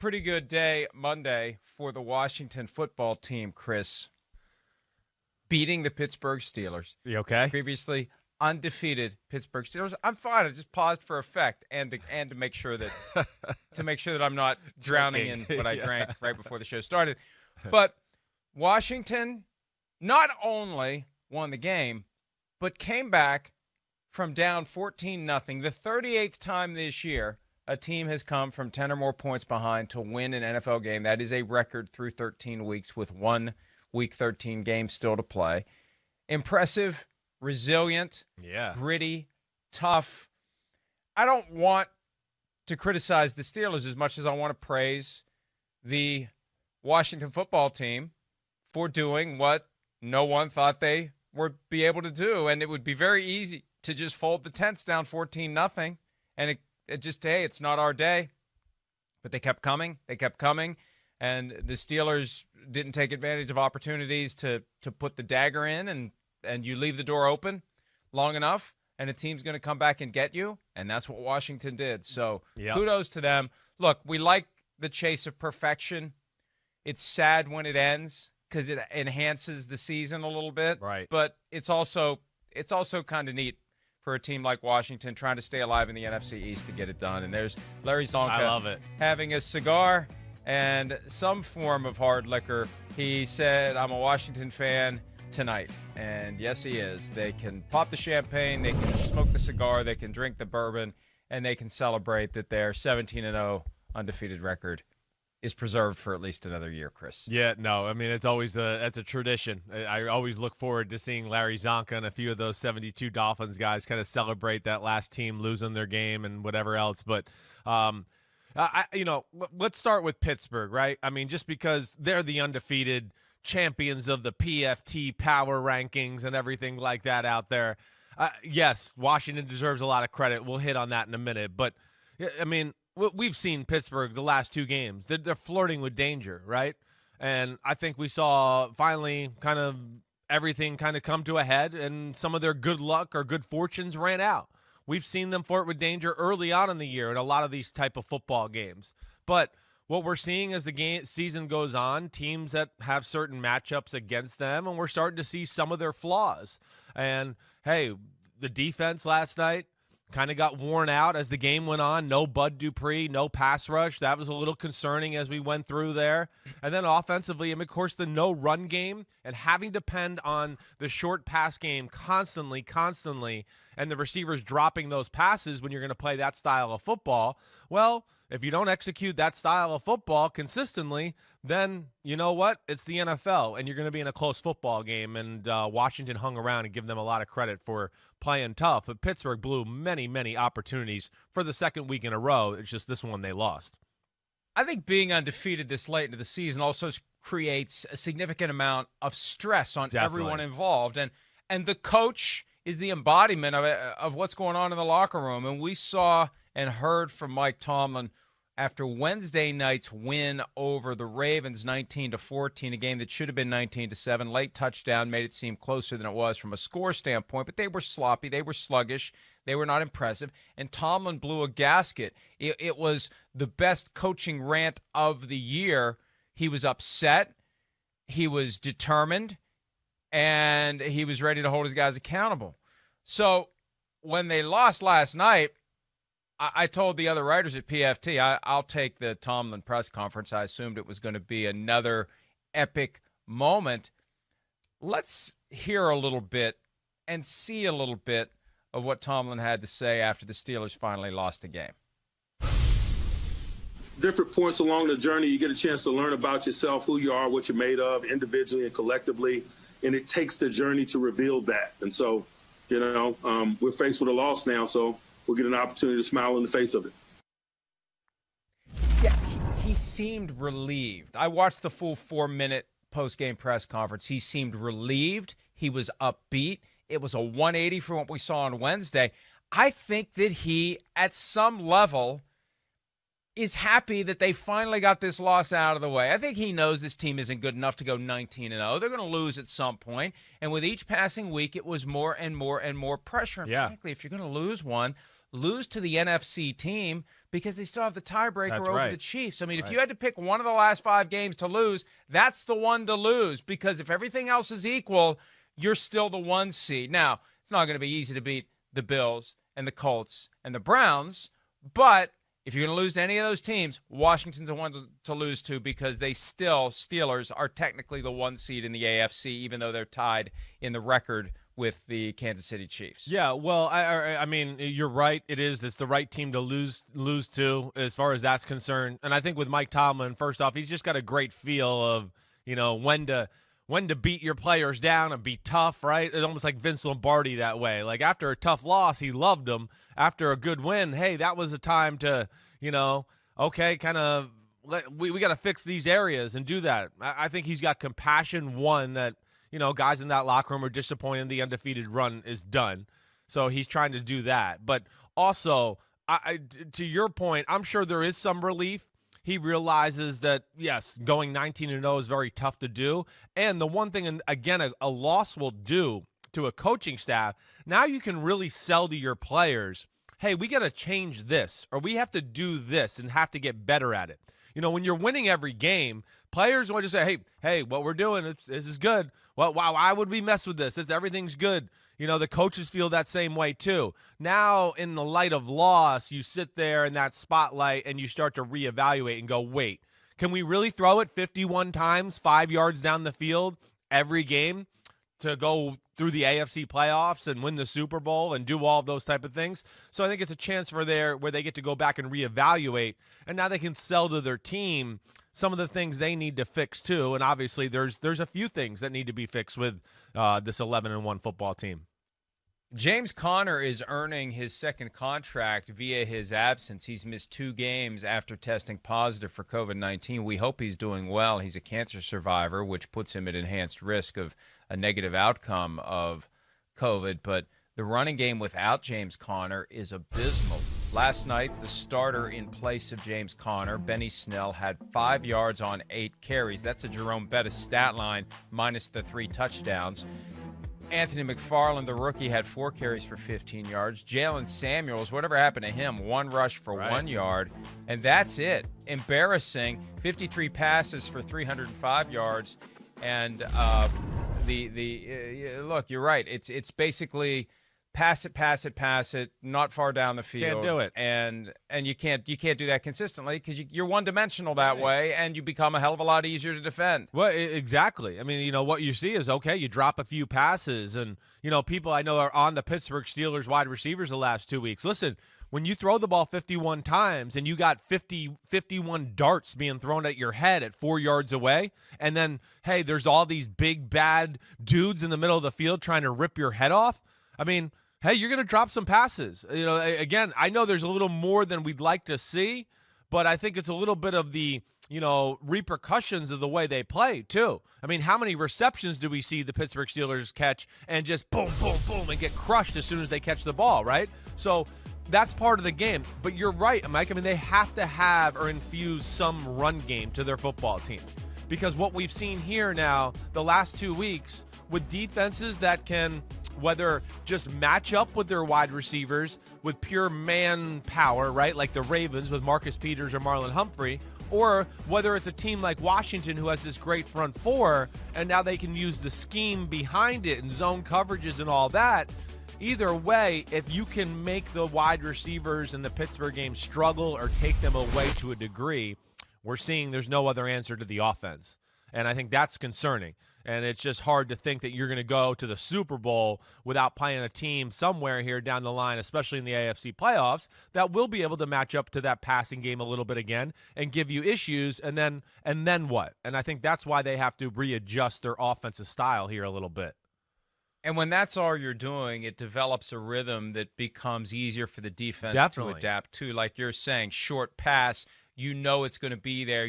pretty good day Monday for the Washington football team, Chris. Beating the Pittsburgh Steelers. You okay? Previously undefeated Pittsburgh Steelers. I'm fine. I just paused for effect and to make sure that I'm not drowning in what I drank right before the show started. But Washington not only won the game, but came back from down 14-0. The 38th time this year a team has come from 10 or more points behind to win an NFL game. That is a record through 13 weeks with one Week 13 game still to play. Impressive, resilient, gritty, tough. I don't want to criticize the Steelers as much as I want to praise the Washington football team for doing what no one thought they would be able to do. And it would be very easy to just fold the tents down 14-0. And it just, hey, it's not our day. But they kept coming. They kept coming. And the Steelers didn't take advantage of opportunities to put the dagger in, and you leave the door open long enough, and a team's going to come back and get you, and that's what Washington did. So Kudos to them. Look, we like the chase of perfection. It's sad when it ends because it enhances the season a little bit. Right. But it's also kind of neat for a team like Washington trying to stay alive in the NFC East to get it done. And there's Larry Zonka I love it. Having a cigar and some form of hard liquor. He said, I'm a Washington fan tonight. And yes, he is. They can pop the champagne, they can smoke the cigar, they can drink the bourbon, and they can celebrate that their 17-0 undefeated record is preserved for at least another year, Chris. Yeah, no, I mean, it's always that's a tradition. I always look forward to seeing Larry Zonka and a few of those 72 Dolphins guys kind of celebrate that last team losing their game and whatever else. But, let's start with Pittsburgh, right? I mean, just because they're the undefeated champions of the PFT power rankings and everything like that out there. Yes, Washington deserves a lot of credit. We'll hit on that in a minute. But, I mean, we've seen Pittsburgh the last two games. They're flirting with danger, right? And I think we saw finally kind of everything kind of come to a head, and some of their good luck or good fortunes ran out. We've seen them flirt with danger early on in the year in a lot of these type of football games. But what we're seeing as the season goes on, teams that have certain matchups against them, and we're starting to see some of their flaws. And, hey, the defense last night kind of got worn out as the game went on. No Bud Dupree, no pass rush. That was a little concerning as we went through there. And then offensively, and of course, the no run game and having to depend on the short pass game constantly, and the receivers dropping those passes when you're going to play that style of football. Well, if you don't execute that style of football consistently, then you know what? It's the NFL, and you're going to be in a close football game. And Washington hung around and give them a lot of credit for playing tough. But Pittsburgh blew many, many opportunities for the second week in a row. It's just this one they lost. I think being undefeated this late into the season also creates a significant amount of stress on everyone involved. And the coach is the embodiment of what's going on in the locker room. And we saw and heard from Mike Tomlin after Wednesday night's win over the Ravens 19-14, a game that should have been 19-7. Late touchdown made it seem closer than it was from a score standpoint, but they were sloppy, they were sluggish, they were not impressive, and Tomlin blew a gasket. It was the best coaching rant of the year. He was upset, he was determined, and he was ready to hold his guys accountable. So when they lost last night, I told the other writers at PFT, I'll take the Tomlin press conference. I assumed it was going to be another epic moment. Let's hear a little bit and see a little bit of what Tomlin had to say after the Steelers finally lost the game. Different points along the journey, you get a chance to learn about yourself, who you are, what you're made of, individually and collectively, and it takes the journey to reveal that. And so, we're faced with a loss now, so we'll get an opportunity to smile in the face of it. Yeah, he seemed relieved. I watched the full 4-minute post-game press conference. He seemed relieved. He was upbeat. It was a 180 from what we saw on Wednesday. I think that he, at some level, is happy that they finally got this loss out of the way. I think he knows this team isn't good enough to go 19-0. They're going to lose at some point. And with each passing week, it was more and more and more pressure. And frankly, if you're going to lose one, lose to the NFC team because they still have the tiebreaker That's over right. the Chiefs. I mean, if Right. you had to pick one of the last 5 games to lose, that's the one to lose, because if everything else is equal, you're still the 1 seed. Now, it's not going to be easy to beat the Bills and the Colts and the Browns, but if you're going to lose to any of those teams, Washington's the one to lose to, because Steelers are technically the 1 seed in the AFC, even though they're tied in the record with the Kansas City Chiefs. Yeah, well, I mean, you're right. It's the right team to lose to as far as that's concerned. And I think with Mike Tomlin, first off, he's just got a great feel of, when to beat your players down and be tough, right? It's almost like Vince Lombardi that way. Like after a tough loss, he loved them. After a good win, hey, that was a time to, okay, kind of we got to fix these areas and do that. I think he's got compassion, one, that, guys in that locker room are disappointed the undefeated run is done. So he's trying to do that. But also, to your point, I'm sure there is some relief. He realizes that, yes, going 19-0 is very tough to do. And the one thing, and again, a loss will do to a coaching staff, now you can really sell to your players, hey, we got to change this, or we have to do this and have to get better at it. When you're winning every game, players want to say, hey, what we're doing, this is good. Well, why would we mess with this? Everything's good. The coaches feel that same way too. Now, in the light of loss, you sit there in that spotlight and you start to reevaluate and go, wait, can we really throw it 51 times, 5 yards down the field every game to go through the AFC playoffs and win the Super Bowl and do all of those type of things? So I think it's a chance where they get to go back and reevaluate, and now they can sell to their team some of the things they need to fix too. And obviously there's a few things that need to be fixed with this 11-1 football team. James Conner is earning his second contract via his absence. He's missed 2 games after testing positive for COVID-19. We hope he's doing well. He's a cancer survivor, which puts him at enhanced risk of a negative outcome of COVID. But the running game without James Conner is abysmal. Last night, the starter in place of James Conner, Benny Snell, had 5 yards on 8 carries. That's a Jerome Bettis stat line minus the 3 touchdowns. Anthony McFarland, the rookie, had 4 carries for 15 yards. Jalen Samuels, whatever happened to him, 1 rush for 1 yard. And that's it. Embarrassing. 53 passes for 305 yards. And look, you're right. It's basically pass it, not far down the field. Can't do it. And you can't do that consistently because you're one-dimensional that way, and you become a hell of a lot easier to defend. Well, exactly. I mean, what you see is, okay, you drop a few passes, and, people I know are on the Pittsburgh Steelers wide receivers the last 2 weeks. Listen, when you throw the ball 51 times and you got 51 darts being thrown at your head at 4 yards away, and then, hey, there's all these big, bad dudes in the middle of the field trying to rip your head off, I mean, hey, you're going to drop some passes. Again, I know there's a little more than we'd like to see, but I think it's a little bit of the, repercussions of the way they play, too. I mean, how many receptions do we see the Pittsburgh Steelers catch and just boom, boom, boom, and get crushed as soon as they catch the ball, right? So that's part of the game. But you're right, Mike. I mean, they have to have or infuse some run game to their football team. Because what we've seen here now, the last 2 weeks, with defenses that can, whether just match up with their wide receivers with pure man power, right, like the Ravens with Marcus Peters or Marlon Humphrey, or whether it's a team like Washington who has this great front four, and now they can use the scheme behind it and zone coverages and all that. Either way, if you can make the wide receivers in the Pittsburgh game struggle or take them away to a degree, we're seeing there's no other answer to the offense. And I think that's concerning. And it's just hard to think that you're going to go to the Super Bowl without playing a team somewhere here down the line, especially in the AFC playoffs, that will be able to match up to that passing game a little bit again and give you issues. And then what? And I think that's why they have to readjust their offensive style here a little bit. And when that's all you're doing, it develops a rhythm that becomes easier for the defense to adapt to. Like you're saying, short pass, it's going to be there.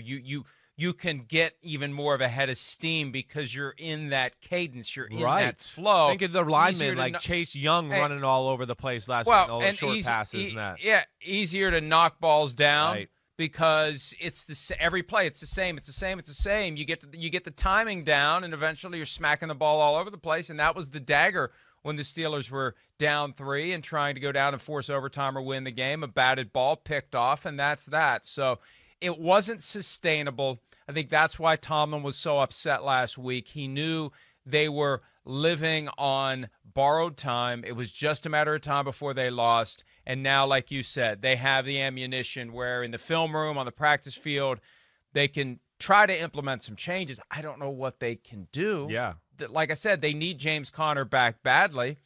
You can get even more of a head of steam because you're in that cadence. You're in that flow. Think of the linemen like Chase Young running all over the place last night, all the short passes and that. Yeah, easier to knock balls down because it's every play. It's the same. You get the timing down, and eventually you're smacking the ball all over the place. And that was the dagger when the Steelers were down 3 and trying to go down and force overtime or win the game. A batted ball picked off, and that's that. So it wasn't sustainable. I think that's why Tomlin was so upset last week. He knew they were living on borrowed time. It was just a matter of time before they lost. And now, like you said, they have the ammunition where in the film room, on the practice field, they can try to implement some changes. I don't know what they can do. Yeah. Like I said, they need James Conner back badly.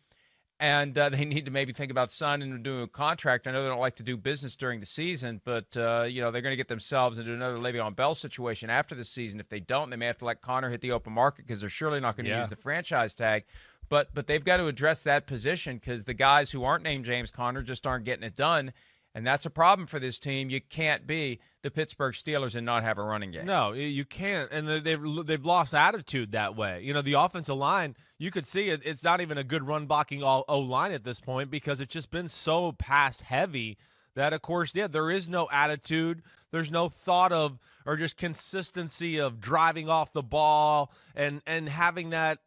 And they need to maybe think about signing and doing a contract. I know they don't like to do business during the season, but, they're going to get themselves into another Le'Veon Bell situation after the season. If they don't, they may have to let Connor hit the open market because they're surely not going to use the franchise tag. But they've got to address that position because the guys who aren't named James Conner just aren't getting it done. And that's a problem for this team. You can't be the Pittsburgh Steelers and not have a running game. No, you can't. And they've lost attitude that way. The offensive line, you could see it. It's not even a good run blocking O-line at this point because it's just been so pass heavy that, of course, there is no attitude. There's no thought of or just consistency of driving off the ball and having that,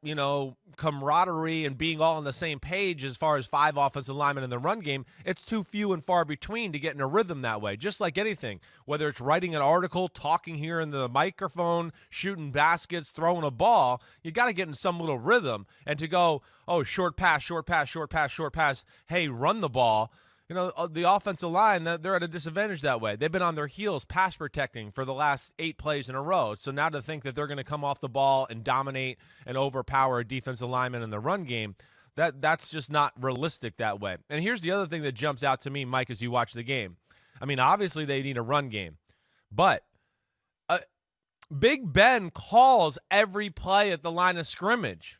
camaraderie and being all on the same page as far as 5 offensive linemen in the run game. It's too few and far between to get in a rhythm that way, just like anything, whether it's writing an article, talking here in the microphone, shooting baskets, throwing a ball. You got to get in some little rhythm. And to go, oh, short pass, short pass, short pass, short pass, hey, run the ball. The offensive line, they're at a disadvantage that way. They've been on their heels pass protecting for the last 8 plays in a row. So now to think that they're going to come off the ball and dominate and overpower a defensive lineman in the run game, that's just not realistic that way. And here's the other thing that jumps out to me, Mike, as you watch the game. I mean, obviously they need a run game. But Big Ben calls every play at the line of scrimmage.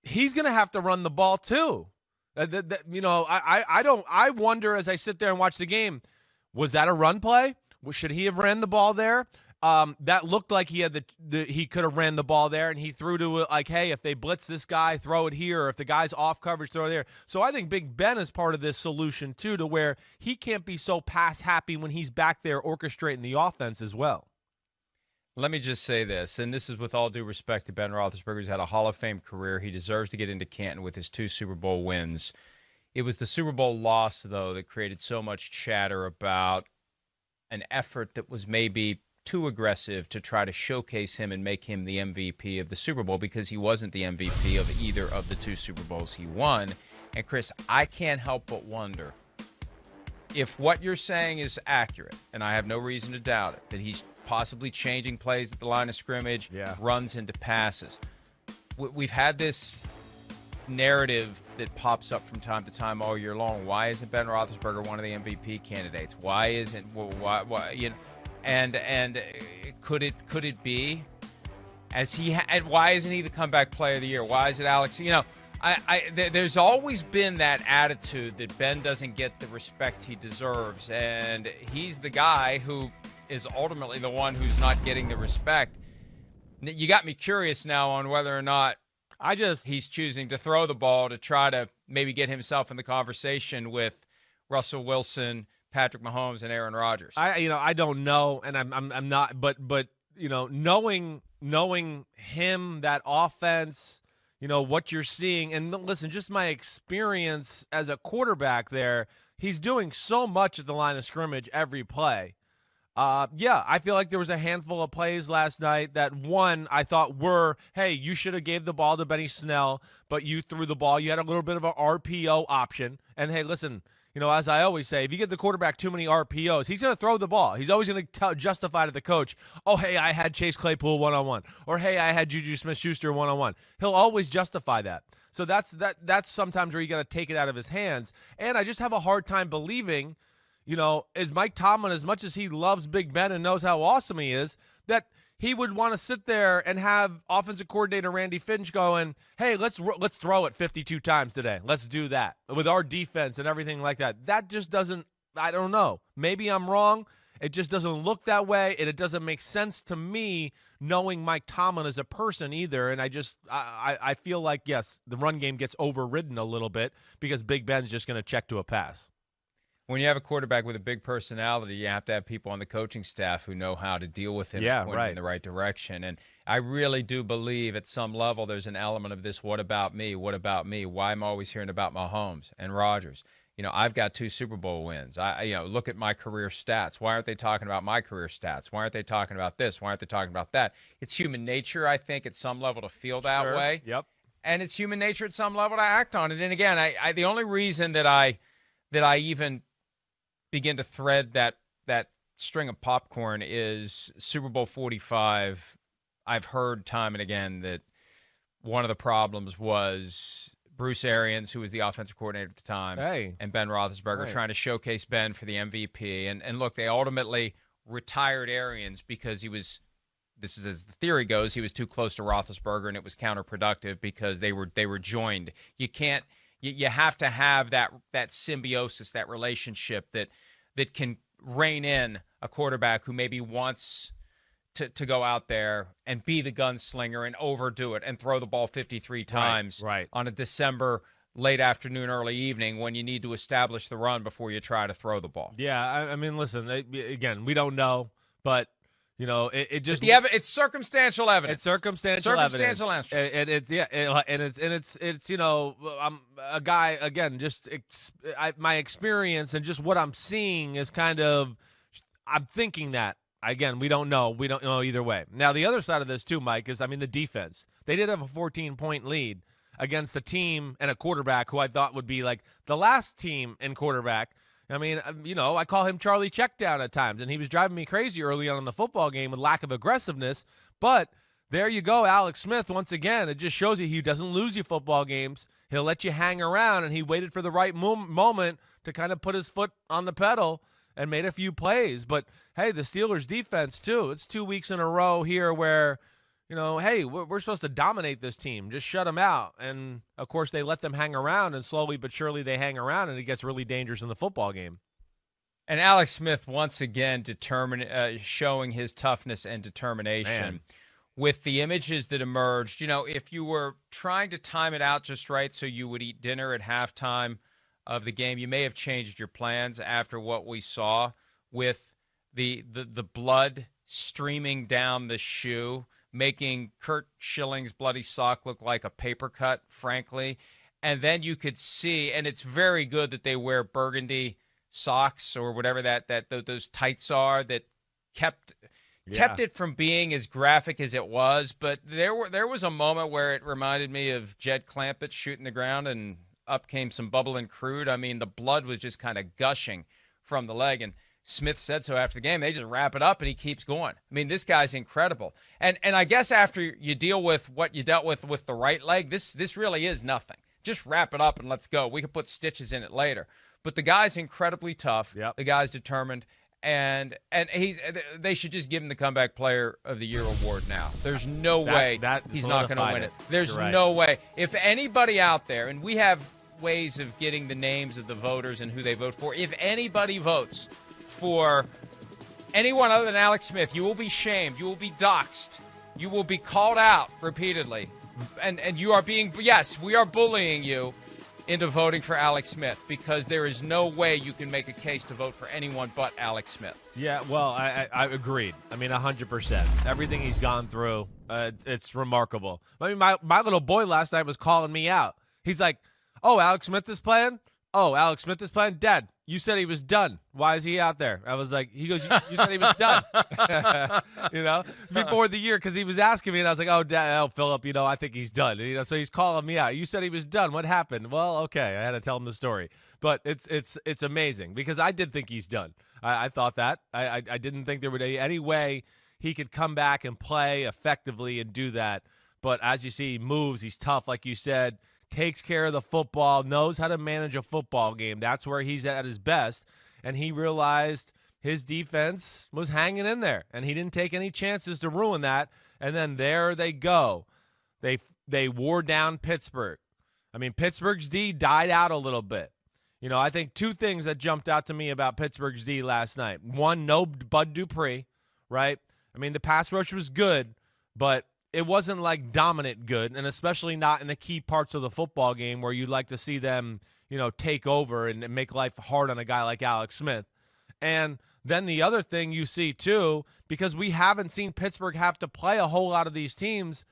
He's going to have to run the ball too. I wonder as I sit there and watch the game, was that a run play? Should he have ran the ball there? That looked like he had he could have ran the ball there, and he threw to it like, hey, if they blitz this guy, throw it here. Or if the guy's off coverage, throw it there. So I think Big Ben is part of this solution too, to where he can't be so pass happy when he's back there orchestrating the offense as well. Let me just say this, and this is with all due respect to Ben Roethlisberger. He's had a Hall of Fame career. He deserves to get into Canton with his 2 Super Bowl wins. It was the Super Bowl loss, though, that created so much chatter about an effort that was maybe too aggressive to try to showcase him and make him the MVP of the Super Bowl because he wasn't the MVP of either of the 2 Super Bowls he won. And, Chris, I can't help but wonder if what you're saying is accurate, and I have no reason to doubt it, that he's possibly changing plays at the line of scrimmage, runs into passes. We've had this narrative that pops up from time to time all year long. Why isn't Ben Roethlisberger one of the MVP candidates? Why isn't and could it be and why isn't he the comeback player of the year? Why is it Alex? There's always been that attitude that Ben doesn't get the respect he deserves, and he's the guy who is ultimately the one who's not getting the respect. You got me curious now on whether or not he's choosing to throw the ball to try to maybe get himself in the conversation with Russell Wilson, Patrick Mahomes, and Aaron Rodgers. I don't know, and I'm not, but knowing him, that offense, what you're seeing, and listen, just my experience as a quarterback there, he's doing so much at the line of scrimmage every play. I feel like there was a handful of plays last night that I thought were, hey, you should have gave the ball to Benny Snell, but you threw the ball. You had a little bit of an RPO option. And, hey, listen, as I always say, if you give the quarterback too many RPOs, he's going to throw the ball. He's always going to justify to the coach, oh, hey, I had Chase Claypool one-on-one, or, hey, I had Juju Smith-Schuster one-on-one. He'll always justify that. So that's sometimes where you got to take it out of his hands. And I just have a hard time believing, is Mike Tomlin, as much as he loves Big Ben and knows how awesome he is, that he would want to sit there and have offensive coordinator Randy Finch going, hey, let's throw it 52 times today. Let's do that with our defense and everything like that. That just doesn't, I don't know. Maybe I'm wrong. It just doesn't look that way, and it doesn't make sense to me knowing Mike Tomlin as a person either. And I feel like, yes, the run game gets overridden a little bit because Big Ben's just going to check to a pass. when you have a quarterback with a big personality, you have to have people on the coaching staff who know how to deal with him and point him in the right direction. And I really do believe at some level there's an element of this, what about me? What about me? Why am I always hearing about Mahomes and Rodgers? I've got 2 Super Bowl wins. Look at my career stats. Why aren't they talking about my career stats? Why aren't they talking about this? Why aren't they talking about that? It's human nature, I think, at some level to feel that way. Yep. And it's human nature at some level to act on it. And again, I the only reason that I even begin to thread that string of popcorn is Super Bowl 45. I've heard time and again that one of the problems was Bruce Arians, who was the offensive coordinator at the time, and Ben Roethlisberger trying to showcase Ben for the MVP. And look, they ultimately retired Arians because this is as the theory goes, he was too close to Roethlisberger, and it was counterproductive because they were joined. You have to have that symbiosis, that relationship that can rein in a quarterback who maybe wants to go out there and be the gunslinger and overdo it and throw the ball 53 times on a December late afternoon, early evening when you need to establish the run before you try to throw the ball. Yeah, I mean, listen, again, we don't know, but it just it's circumstantial evidence. It's circumstantial evidence. And it's I'm a guy, again, just my experience and just what I'm seeing is kind of, I'm thinking that. Again, we don't know. We don't know either way. Now, the other side of this, too, Mike, is, the defense. They did have a 14-point lead against a team and a quarterback who I thought would be like the last team in quarterback. I call him Charlie Checkdown at times, and he was driving me crazy early on in the football game with lack of aggressiveness. But there you go, Alex Smith, once again. It just shows you he doesn't lose you football games. He'll let you hang around, and he waited for the right moment to kind of put his foot on the pedal and made a few plays. But, hey, the Steelers' defense, too. It's 2 weeks in a row here where, hey, we're supposed to dominate this team. Just shut them out. And, of course, they let them hang around, and slowly but surely they hang around, and it gets really dangerous in the football game. And Alex Smith, once again, showing his toughness and determination with the images that emerged. If you were trying to time it out just right so you would eat dinner at halftime of the game, you may have changed your plans after what we saw with the blood streaming down the shoe, making Kurt Schilling's bloody sock look like a paper cut, frankly. And then you could see, and it's very good that they wear burgundy socks or whatever those tights are that kept it from being as graphic as it was. But there was a moment where it reminded me of Jed Clampett shooting the ground and up came some bubbling crude. The blood was just kind of gushing from the leg. And Smith said so after the game. They just wrap it up, and he keeps going. This guy's incredible. And I guess after you deal with what you dealt with the right leg, this really is nothing. Just wrap it up and let's go. We can put stitches in it later. But the guy's incredibly tough. Yep. The guy's determined. And they should just give him the Comeback Player of the Year award now. There's no way he's not going to win it. There's no way. If anybody out there, and we have ways of getting the names of the voters and who they vote for, if anybody votes for anyone other than Alex Smith, you will be shamed. You will be doxxed. You will be called out repeatedly. And you are being, yes, we are bullying you into voting for Alex Smith because there is no way you can make a case to vote for anyone but Alex Smith. Yeah, well, I agreed. 100%. Everything he's gone through, it's remarkable. My little boy last night was calling me out. He's like, oh, Alex Smith is playing? Oh, Alex Smith is playing? Dad, you said he was done. Why is he out there? I was like, he goes, you said he was done. Before the year, because he was asking me, and I was like, oh, Dad, Philip, I think he's done. So he's calling me out. You said he was done. What happened? Well, okay, I had to tell him the story. But it's amazing because I did think he's done. I thought that. I didn't think there would be any way he could come back and play effectively and do that. But as you see, he moves. He's tough, like you said. Takes care of the football, knows how to manage a football game. That's where he's at his best. And he realized his defense was hanging in there, and he didn't take any chances to ruin that. And then there they go. They wore down Pittsburgh. Pittsburgh's D died out a little bit. I think two things that jumped out to me about Pittsburgh's D last night. One, no Bud Dupree, right? The pass rush was good, but it wasn't like dominant good, and especially not in the key parts of the football game where you'd like to see them, take over and make life hard on a guy like Alex Smith. And then the other thing you see, too, because we haven't seen Pittsburgh have to play a whole lot of these teams,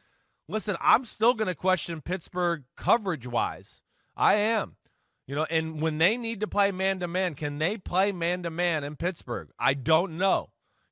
listen, I'm still going to question Pittsburgh coverage-wise. I am. And when they need to play man-to-man, can they play man-to-man in Pittsburgh? I don't know.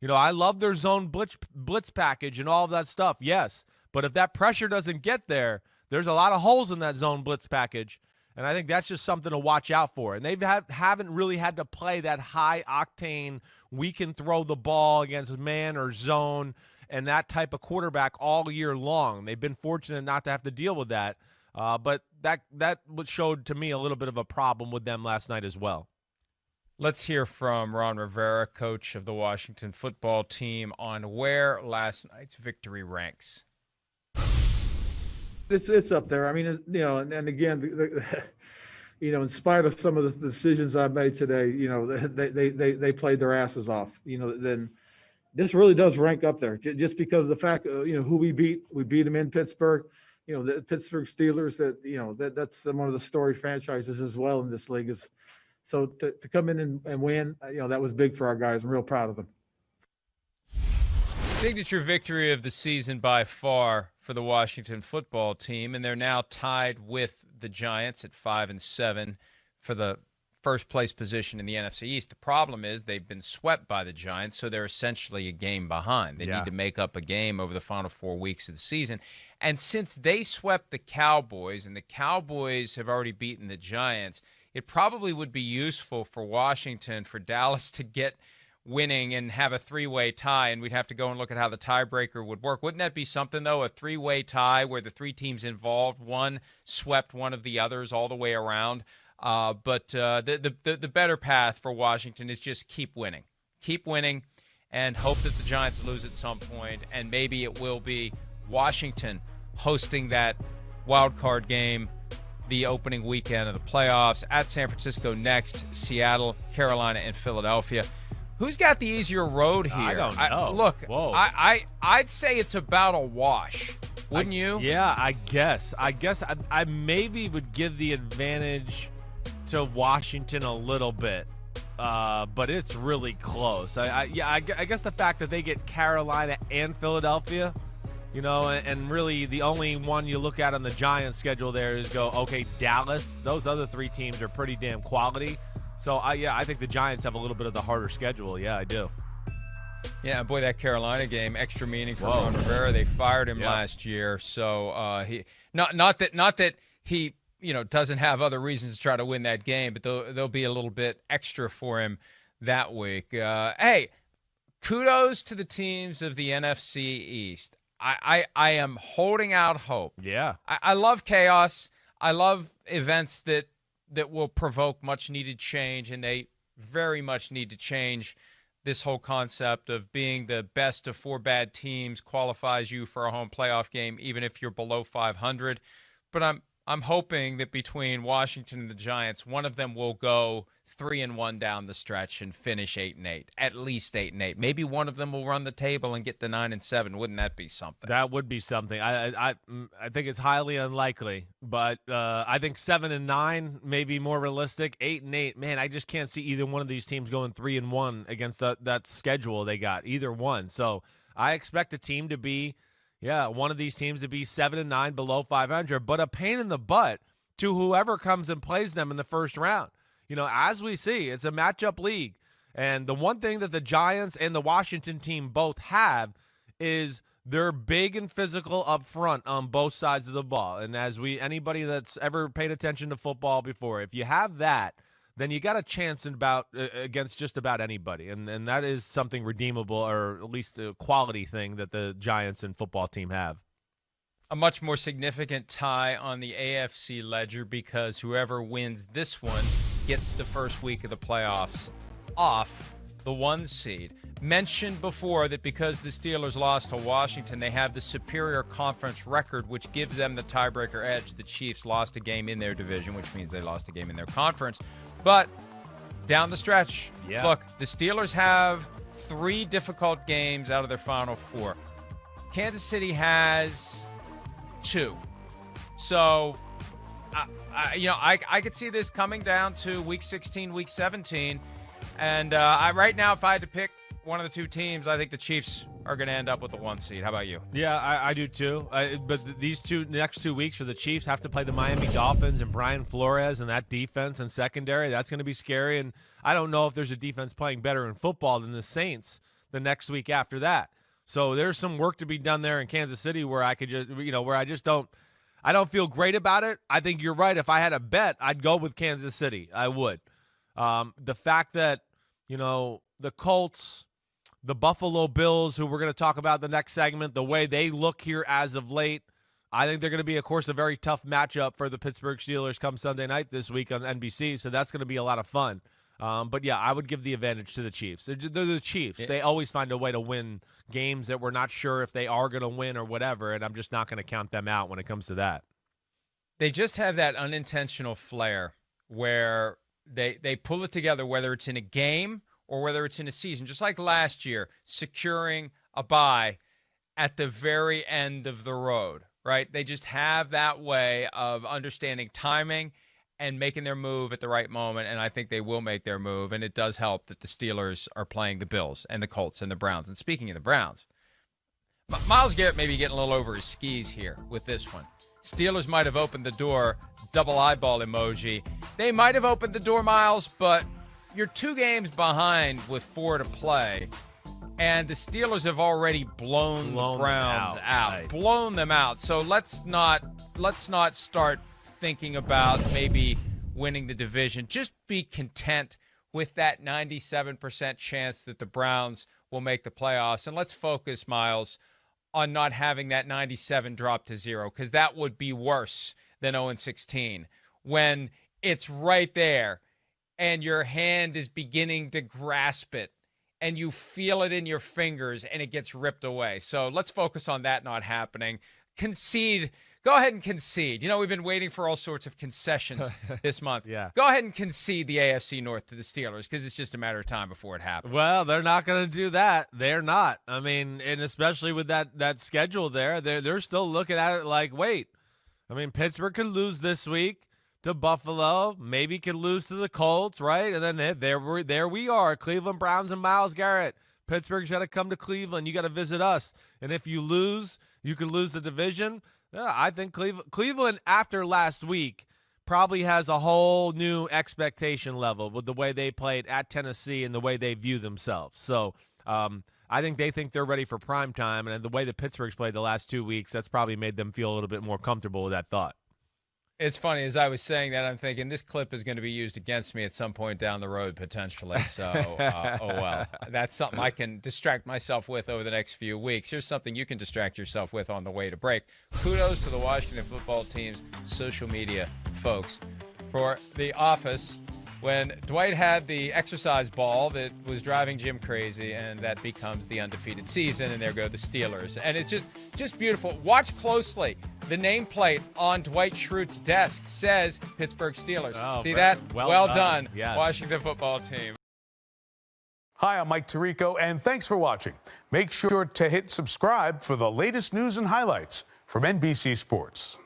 I love their zone blitz package and all of that stuff, yes. But if that pressure doesn't get there, there's a lot of holes in that zone blitz package. And I think that's just something to watch out for. And they haven't really had to play that high-octane, we can throw the ball against man or zone and that type of quarterback all year long. They've been fortunate not to have to deal with that. But that showed to me a little bit of a problem with them last night as well. Let's hear from Ron Rivera, coach of the Washington football team, on where last night's victory ranks. It's up there. I mean, and again, in spite of some of the decisions I made today, they played their asses off. Then this really does rank up there, just because of the fact, who we beat them in Pittsburgh. The Pittsburgh Steelers. That's one of the storied franchises as well in this league. So to come in and win, that was big for our guys. I'm real proud of them. Signature victory of the season by far for the Washington football team, and they're now tied with the Giants at 5-7 for the first place position in the NFC East. The problem is they've been swept by the Giants, so they're essentially a game behind. They need to make up a game over the final 4 weeks of the season. And since they swept the Cowboys, and the Cowboys have already beaten the Giants, it probably would be useful for Washington, for Dallas to get winning and have a three-way tie, and we'd have to go and look at how the tiebreaker would work. Wouldn't that be something, though, a three-way tie where the three teams involved, one swept one of the others all the way around? But the better path for Washington is just keep winning, and hope that the Giants lose at some point, and maybe it will be Washington hosting that wild card game the opening weekend of the playoffs. At San Francisco next, Seattle, Carolina, and Philadelphia. Who's got the easier road here? I don't know. Look, whoa. I'd say it's about a wash. Wouldn't you? Yeah, I guess I maybe would give the advantage to Washington a little bit, but it's really close. I guess the fact that they get Carolina and Philadelphia, and really the only one you look at on the Giants schedule there is okay, Dallas. Those other three teams are pretty damn quality. So, I think the Giants have a little bit of the harder schedule. Yeah, I do. Yeah, boy, that Carolina game, extra meaning for Ron Rivera. They fired him last year, so he not that he doesn't have other reasons to try to win that game, but there'll be a little bit extra for him that week. Hey, kudos to the teams of the NFC East. I am holding out hope. Yeah, I love chaos. I love events that will provoke much-needed change, and they very much need to change. This whole concept of being the best of four bad teams qualifies you for a home playoff game, even if you're below 500. But I'm hoping that between Washington and the Giants, one of them will go 3-1 down the stretch and finish 8-8, at least 8-8. Maybe one of them will run the table and get to 9-7. Wouldn't that be something? That would be something. I think it's highly unlikely, but I think 7-9 may be more realistic. 8-8, man, I just can't see either one of these teams going 3-1 against that schedule they got. Either one. So I expect a team to be, one of these teams to be 7-9 below 500, but a pain in the butt to whoever comes and plays them in the first round. As we see, it's a matchup league. And the one thing that the Giants and the Washington team both have is they're big and physical up front on both sides of the ball. And anybody that's ever paid attention to football before, if you have that, then you got a chance against just about anybody. And that is something redeemable, or at least a quality thing that the Giants and football team have. A much more significant tie on the AFC ledger, because whoever wins this one gets the first week of the playoffs off the 1 seed. Mentioned before that because the Steelers lost to Washington, they have the superior conference record, which gives them the tiebreaker edge. The Chiefs lost a game in their division, which means they lost a game in their conference. But down the stretch, look, the Steelers have 3 difficult games out of their final 4. Kansas City has 2. So I could see this coming down to week 16, week 17. And right now, if I had to pick one of the two teams, I think the Chiefs are going to end up with the 1 seed. How about you? Yeah, I do too. But the next 2 weeks for the Chiefs have to play the Miami Dolphins and Brian Flores and that defense and secondary. That's going to be scary. And I don't know if there's a defense playing better in football than the Saints the next week after that. So there's some work to be done there in Kansas City where I could just, where I don't feel great about it. I think you're right. If I had a bet, I'd go with Kansas City. I would. The fact that, the Colts, the Buffalo Bills, who we're going to talk about the next segment, the way they look here as of late, I think they're going to be, of course, a very tough matchup for the Pittsburgh Steelers come Sunday night this week on NBC, so that's going to be a lot of fun. But, yeah, I would give the advantage to the Chiefs. They're the Chiefs. Yeah. They always find a way to win games that we're not sure if they are going to win or whatever, and I'm just not going to count them out when it comes to that. They just have that unintentional flair where they pull it together, whether it's in a game or whether it's in a season, just like last year, securing a bye at the very end of the road, right? They just have that way of understanding timing and making their move at the right moment, and I think they will make their move, and it does help that the Steelers are playing the Bills and the Colts and the Browns. And speaking of the Browns, Myles Garrett may be getting a little over his skis here with this one. Steelers might have opened the door, double eyeball emoji. They might have opened the door, Myles, but you're 2 games behind with 4 to play, and the Steelers have already blown the Browns out. Right. Blown them out. So let's not start thinking about maybe winning the division. Just be content with that 97% chance that the Browns will make the playoffs, and let's focus, Myles, on not having that 97 drop to 0, because that would be worse than 0-16 when it's right there and your hand is beginning to grasp it and you feel it in your fingers and it gets ripped away. So let's focus on that not happening. Concede. Go ahead and concede. We've been waiting for all sorts of concessions this month. Yeah. Go ahead and concede the AFC North to the Steelers because it's just a matter of time before it happens. Well, they're not going to do that. They're not. I mean, and especially with that schedule there, they're still looking at it like, wait. I mean, Pittsburgh could lose this week to Buffalo, maybe could lose to the Colts, right? And then there we are, Cleveland Browns and Myles Garrett. Pittsburgh's got to come to Cleveland. You got to visit us. And if you lose, you could lose the division. Yeah, I think Cleveland, after last week, probably has a whole new expectation level with the way they played at Tennessee and the way they view themselves. So I think they think they're ready for prime time, and the way that Pittsburgh's played the last 2 weeks, that's probably made them feel a little bit more comfortable with that thought. It's funny, as I was saying that, I'm thinking this clip is going to be used against me at some point down the road, potentially. So, oh well. That's something I can distract myself with over the next few weeks. Here's something you can distract yourself with on the way to break. Kudos to the Washington football team's social media folks for The Office. When Dwight had the exercise ball that was driving Jim crazy, and that becomes the undefeated season, and there go the Steelers. And it's just beautiful. Watch closely. The nameplate on Dwight Schrute's desk says Pittsburgh Steelers. Oh, see that? Well done, yes. Washington football team. Hi, I'm Mike Tirico, and thanks for watching. Make sure to hit subscribe for the latest news and highlights from NBC Sports.